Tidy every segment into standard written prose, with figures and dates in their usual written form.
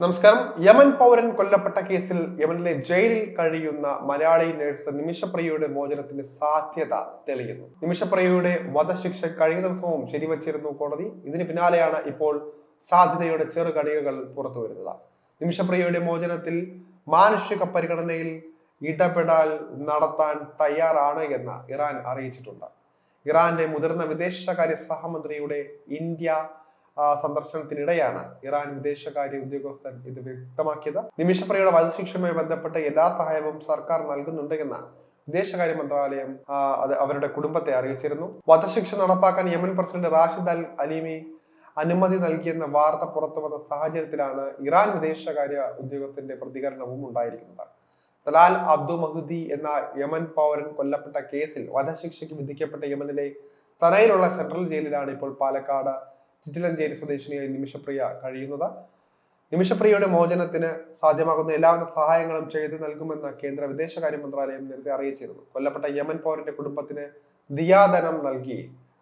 നമസ്കാരം. യമൻ പൗരൻ കൊല്ലപ്പെട്ട കേസിൽ യമനിലെ ജയിലിൽ കഴിയുന്ന മലയാളി നഴ്സ് നിമിഷപ്രിയയുടെ മോചനത്തിന് സാധ്യത തെളിയുന്നു. നിമിഷപ്രിയയുടെ വധശിക്ഷ കഴിഞ്ഞ ദിവസവും ശരിവച്ചിരുന്നു കോടതി. ഇതിന് പിന്നാലെയാണ് ഇപ്പോൾ സാധ്യതയുടെ ചെറുകണികകൾ പുറത്തു വരുന്നത്. നിമിഷപ്രിയയുടെ മോചനത്തിൽ മാനുഷിക പരിഗണനയിൽ ഇടപെടൽ നടത്താൻ തയ്യാറാണ് എന്ന് ഇറാൻ അറിയിച്ചിട്ടുണ്ട്. ഇറാന്റെ മുതിർന്ന വിദേശകാര്യ സഹമന്ത്രിയുടെ ഇന്ത്യ സന്ദർശനത്തിനിടെയാണ് ഇറാൻ വിദേശകാര്യ ഉദ്യോഗസ്ഥൻ ഇത് വ്യക്തമാക്കിയത്. നിമിഷപ്രിയയുടെ വധശിക്ഷയുമായി ബന്ധപ്പെട്ട എല്ലാ സഹായവും സർക്കാർ നൽകുന്നുണ്ട് എന്ന് വിദേശകാര്യ മന്ത്രാലയം അവരുടെ കുടുംബത്തെ അറിയിച്ചിരുന്നു. വധശിക്ഷ നടപ്പാക്കാൻ യമൻ പ്രസിഡന്റ് റാഷിദ് അൽ അലീമി അനുമതി നൽകിയെന്ന വാർത്ത പുറത്തു വന്ന സാഹചര്യത്തിലാണ് ഇറാൻ വിദേശകാര്യ ഉദ്യോഗസ്ഥന്റെ പ്രതികരണവും ഉണ്ടായിരിക്കുന്നത്. തലാൽ അബ്ദു മഹ്ദി എന്ന യമൻ പൗരൻ കൊല്ലപ്പെട്ട കേസിൽ വധശിക്ഷയ്ക്ക് വിധിക്കപ്പെട്ട യമനിലെ സനയിലുള്ള സെൻട്രൽ ജയിലിലാണ് ഇപ്പോൾ പാലക്കാട് ചിറ്റിലഞ്ചേരി സ്വദേശിനിയായി നിമിഷപ്രിയ കഴിയുന്നത്. നിമിഷപ്രിയയുടെ മോചനത്തിന് സാധ്യമാകുന്ന എല്ലാവിധ സഹായങ്ങളും ചെയ്തു നൽകുമെന്ന് കേന്ദ്ര വിദേശകാര്യ മന്ത്രാലയം നേരത്തെ അറിയിച്ചിരുന്നു. കൊല്ലപ്പെട്ട യമൻ പൗരന്റെ കുടുംബത്തിന് ദിയാധനം നൽകി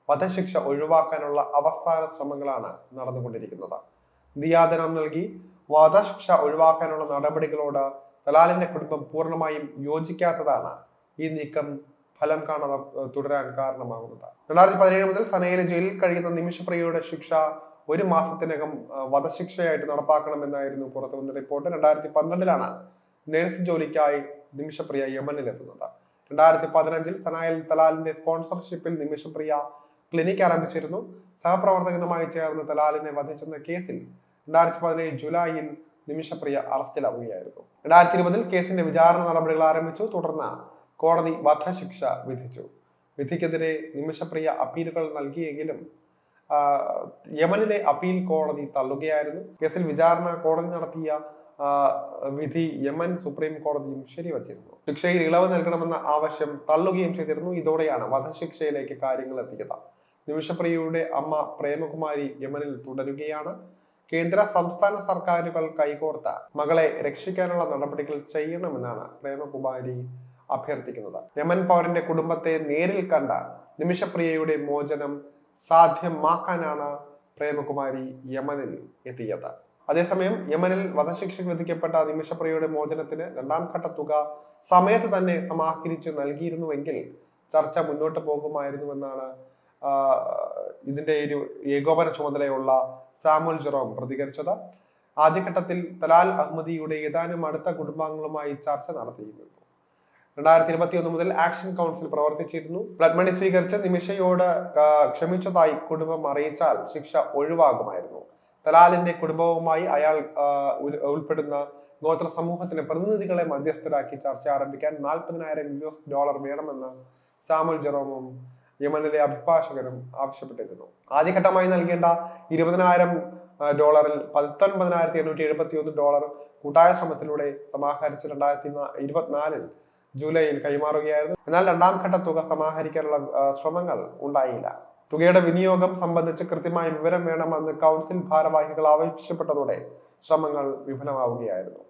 വധശിക്ഷ ഒഴിവാക്കാനുള്ള അവസാന ശ്രമങ്ങളാണ് നടന്നുകൊണ്ടിരിക്കുന്നത്. ദിയാധനം നൽകി വധശിക്ഷ ഒഴിവാക്കാനുള്ള നടപടികളോട് തലാലിന്റെ കുടുംബം പൂർണ്ണമായും യോജിക്കാത്തതാണ് ഈ നീക്കം ഫലം കാണാതെ തുടരാൻ കാരണമാകുന്നത്. 2017 മുതൽ സനയിലെ ജയിലിൽ കഴിയുന്ന നിമിഷപ്രിയയുടെ ശിക്ഷ 1 മാസത്തിനകം വധശിക്ഷയായിട്ട് നടപ്പാക്കണമെന്നായിരുന്നു പുറത്തു വന്ന റിപ്പോർട്ട്. 2012 നഴ്സ് ജോലിക്കായി നിമിഷപ്രിയ യമനിലെത്തുന്നത്. 2015 സനായിൽ തലാലിന്റെ സ്പോൺസർഷിപ്പിൽ നിമിഷപ്രിയ ക്ലിനിക് ആരംഭിച്ചിരുന്നു. സഹപ്രവർത്തകനുമായി ചേർന്ന് തലാലിനെ വധിച്ചെന്ന കേസിൽ 2017 ജൂലൈയിൽ നിമിഷപ്രിയ അറസ്റ്റിലാവുകയായിരുന്നു. 2020 കേസിന്റെ വിചാരണ നടപടികൾ ആരംഭിച്ചു. തുടർന്ന് കോടതി വധശിക്ഷ വിധിച്ചു. വിധിക്കെതിരെ നിമിഷപ്രിയ അപ്പീലുകൾ നൽകിയെങ്കിലും യമനിലെ അപ്പീൽ കോടതി തള്ളുകയായിരുന്നു. കേസിൽ വിചാരണ കോടതി നടത്തിയ വിധി യമൻ സുപ്രീം കോടതിയും ശരിവച്ചിരുന്നു. ശിക്ഷയിൽ ഇളവ് നൽകണമെന്ന ആവശ്യം തള്ളുകയും ചെയ്തിരുന്നു. ഇതോടെയാണ് വധശിക്ഷയിലേക്ക് കാര്യങ്ങൾ എത്തിയത്. നിമിഷപ്രിയയുടെ അമ്മ പ്രേമകുമാരി യമനിൽ തുടരുകയാണ്. കേന്ദ്ര സംസ്ഥാന സർക്കാരുകൾ കൈകോർത്ത മകളെ രക്ഷിക്കാനുള്ള നടപടികൾ ചെയ്യണമെന്നാണ് പ്രേമകുമാരി അഭ്യർത്ഥിക്കുന്നത്. യമൻ പൗരന്റെ കുടുംബത്തെ നേരിൽ കണ്ട നിമിഷപ്രിയയുടെ മോചനം സാധ്യമാക്കാനാണ് പ്രേമകുമാരി യമനിൽ എത്തിയത്. അതേസമയം യമനിൽ വധശിക്ഷയ്ക്ക് വിധിക്കപ്പെട്ട നിമിഷപ്രിയയുടെ മോചനത്തിന് 2ാം ഘട്ട തുക സമയത്ത് തന്നെ സമാഹരിച്ച് നൽകിയിരുന്നുവെങ്കിൽ ചർച്ച മുന്നോട്ട് പോകുമായിരുന്നുവെന്നാണ് ഇതിന്റെ ഒരു ഏകോപന ചുമതലയുള്ള സാമുൽ ജെറോം പ്രതികരിച്ചത്. ആദ്യഘട്ടത്തിൽ തലാൽ അഹമ്മദിയുടെ ഏതാനും അടുത്ത കുടുംബാംഗങ്ങളുമായി ചർച്ച നടത്തിയിരുന്നു. 2021 മുതൽ ആക്ഷൻ കൗൺസിൽ പ്രവർത്തിച്ചിരുന്നു. ബ്ലഡ് മണി സ്വീകരിച്ച നിമിഷയോട് ക്ഷമിച്ചതായി കുടുംബം അറിയിച്ചാൽ ശിക്ഷ ഒഴിവാകുമായിരുന്നു. തലാലിന്റെ കുടുംബവുമായി അയാൾ ഉൾപ്പെടുന്ന ഗോത്ര സമൂഹത്തിന്റെ പ്രതിനിധികളെ മധ്യസ്ഥരാക്കി ചർച്ച ആരംഭിക്കാൻ $40,000 വേണമെന്ന് സാമുൽ ജെറോമും യമനിലെ അഭിഭാഷകരും ആവശ്യപ്പെട്ടിരുന്നു. ആദ്യഘട്ടമായി നൽകേണ്ട $20,000 $19,871 കൂട്ടായ ശ്രമത്തിലൂടെ സമാഹരിച്ച് 2024 ജൂലൈയിൽ കൈമാറുകയായിരുന്നു. എന്നാൽ 2ാം ഘട്ട തുക സമാഹരിക്കാനുള്ള ശ്രമങ്ങൾ ഉണ്ടായില്ല. തുകയുടെ വിനിയോഗം സംബന്ധിച്ച് കൃത്യമായ വിവരം വേണമെന്ന് കൗൺസിൽ ഭാരവാഹികൾ ആവശ്യപ്പെട്ടതോടെ ശ്രമങ്ങൾ വിഫലമാവുകയായിരുന്നു.